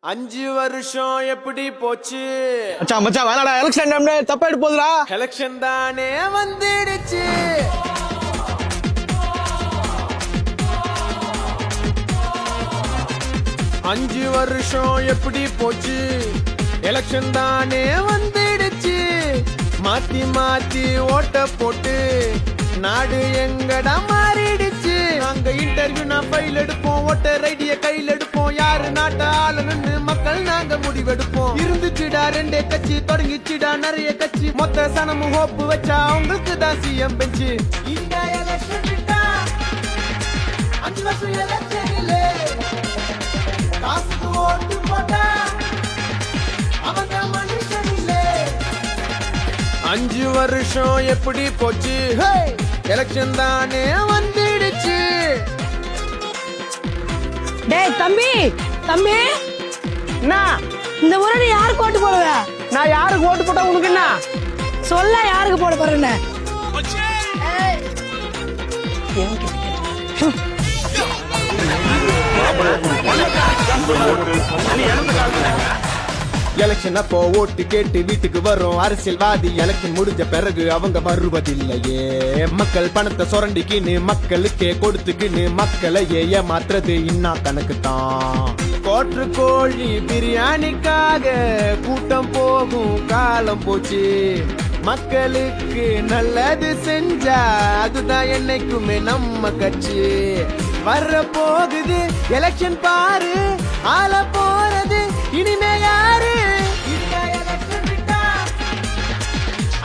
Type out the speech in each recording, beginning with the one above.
5 வருஷம் எப்படி போச்சு மச்சான் மச்சான் வேணாடா எலெக்ஷன் டைம்ல தப்பாயிட்டு போகுதுடா. எலெக்ஷன் தானே வந்துடுச்சு. அஞ்சு வருஷம் எப்படி போச்சு, எலெக்ஷன் தானே வந்துடுச்சு. மாத்தி மாத்தி ஓட்ட போட்டு நாடு எங்கடா மாறிடுச்சு. நாங்க இன்டர்வியூ நான் ஃபைல் எடுப்போம், ஓட்டர் ஐடிய கையில் எடுப்போம். யாரு நாட்ட ஆளுன்னு மக்கள் நாங்க முடிவெடுப்போம். இருந்துச்சுடா ரெண்டே கட்சி, தொடங்கிச்சுடா நிறைய கட்சி. மொத்த சனமும் ஹோப்பு வச்சா அவங்களுக்கு தான் சிஎம் பெஞ்சு. இந்த எலெக்ஷன் விட்டா 5 வருஷம் எலெக்ஷன் இல்ல, காசுக்கு ஓட்டு போட்டா அவன் தான் மனுஷன் இல்ல. 5 வருஷம் எப்படி போச்சு, எலெக்ஷன் தானே வந்துடுச்சு. டேய் தம்பி தம்பி, என்ன இந்த முறை நீ யாருக்கு ஓட்டு போடுவ? நான் யாருக்கு ஓட்டு போட்டா உனக்கு என்ன? சொல்ல யாருக்கு போட போறேன்னு. எலெக்ஷன் அப்போ ஓட்டு கேட்டு வீட்டுக்கு வரும் அரசியல்வாதி. எலெக்ஷன் முடிஞ்ச பிறகு அவங்க வருவதில்லையே. மக்கள் பணத்தை சுரண்டிக்கின்னு மக்களுக்கே கொடுத்துக்கின்னு மக்களையே ஏமாத்துறது இன்னா கணக்கு தான். கோற்று கோழி பிரியாணிக்காக கூட்டம் போகும் காலம் போச்சு. மக்களுக்கு நல்லது செஞ்சா அதுதான் என்னைக்குமே நம்ம கட்சி. வர்ற போகுது எலெக்ஷன் பாரு, ஆள போறது இனிமே யாரு? இந்த எலெக்ஷன் விட்டா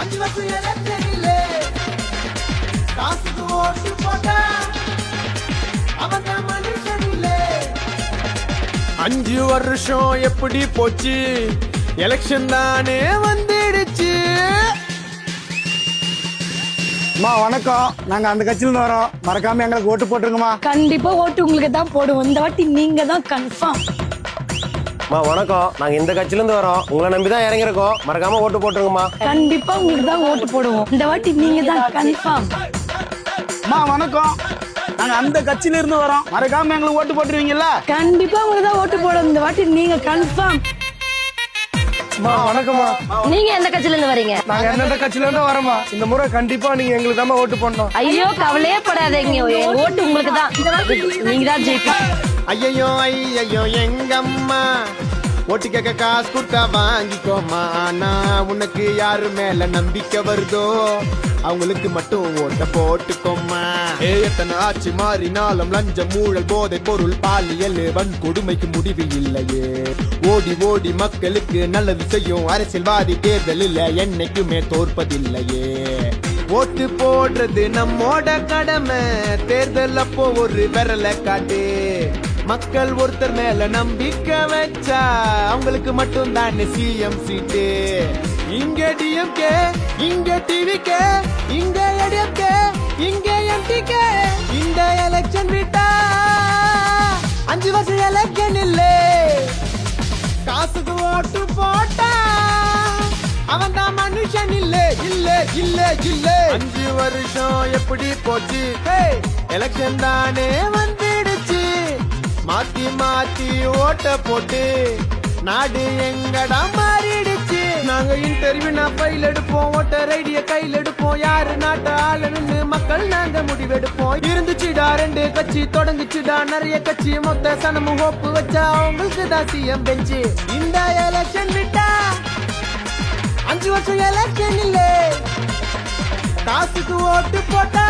5 வருஷம் எலெக்ஷன் இல்ல, காசுக்கு ஓட்டு போட்டா அவன் தான் மனுஷன் இல்ல. 5 வருஷம் எப்படி போச்சு, எலெக்ஷன் தானே வந்துடுச்சு. அம்மா வணக்கம், நாங்க அந்த கட்சியில இருந்து வரோம். மறக்காம எங்களுக்கு ஓட்டு போட்டுருங்கம்மா. கண்டிப்பா ஓட்டு உங்களுக்கு தான் போடுவோம். இந்த வாட்டி நீங்க தான் கன்ஃபார்ம். வணக்கம், நாங்க இந்த கட்சியில இருந்து வரோம். உங்களை நம்பிதான் இறங்கிருக்கோம். மறக்காம ஓட்டு போட்டுருங்கம்மா. கண்டிப்பா உங்களுக்கு தான் ஓட்டு போடுவோம். இந்த வாட்டி நீங்க தான் கன்ஃபார்ம். அம்மா வணக்கம், நாங்க அந்த கட்சியில இருந்து வரோம். மறக்காம எங்களுக்கு ஓட்டு போட்டுருவீங்கல்ல? கண்டிப்பா உங்களுக்கு தான் ஓட்டு போடுவோம். இந்த வாட்டி நீங்க கன்ஃபார்ம். வணக்கம்மா, நீங்க எந்த கட்சியில இருந்து வரீங்க? நாங்க எந்தெந்த கட்சியில இருந்து வரோமா. இந்த முறை கண்டிப்பா நீங்க எங்களுக்கு தான் ஓட்டு போடணும். ஐயோ கவலையே படாதீங்க, எங்க ஓட்டு உங்களுக்கு தான். நீங்க தான் ஜெயிப்பீங்க. ஐயோ ஐயோ எங்கம்மா, ஓட்டு கேட்க காசு கொடுத்தா வாங்கிக்கோமா. ஆனா உனக்கு யாரு மேல நம்பிக்கை வருதோ அவங்களுக்கு மட்டும் ஓட்ட போட்டுக்கோமா. எத்தனை ஆட்சி மாறினாலும் லஞ்சம், ஊழல், போதை பொருள், பாலியல், வன்கொடுமைக்கு முடிவு இல்லையே. ஓடி ஓடி மக்களுக்கு நல்லது செய்யும் அரசியல்வாதி தேர்தலில் என்னைக்குமே தோற்பதில்லையே. ஓட்டு போடுறது நம்மோட கடமை. தேர்தல் அப்போ ஒரு விரலை காட்டு. மக்கள் ஒருத்தர் மேல நம்பிக்கை வச்சா அவங்களுக்கு மட்டும் தானே சிஎம் சீட்டு. இங்க டிஎம்கே, இங்க டிவிகே, இங்க ஏடிஎம்கே, இங்க எம்டிகே. இந்த எலெக்ஷன் விட்டா 5 வருஷம் எலெக்ஷன் இல்ல, காசுக்கு ஓட்டு போட்டா அவன் தான் மனுஷன் இல்ல இல்ல இல்ல இல்ல. 5 வருஷம் எப்படி போச்சு, எலெக்ஷன் தானே வந்துடுச்சு. மாத்தி மாத்தி ஓட்ட போட்டு நாடு எங்கடா மாறிடுச்சு. நாங்க இன்டர்வியூ நான் ஃபைல் எடுப்போம், ஓட்டர் ஐடிய கையில் எடுப்போம். யாரு நாட்ட ஆளுன்னு மக்கள் நாங்க முடிவெடுப்போம். இருந்துச்சுடா ரெண்டு கட்சி, தொடங்குச்சுடா நிறைய கட்சி. மொத்த சனமும் ஹோப்பு வச்சா அவங்களுக்கு தான் சிஎம் பெஞ்சு. இந்த எலெக்ஷன் விட்டா 5 வருஷம் எலெக்ஷன் இல்ல, காசுக்கு ஓட்டு போட்டா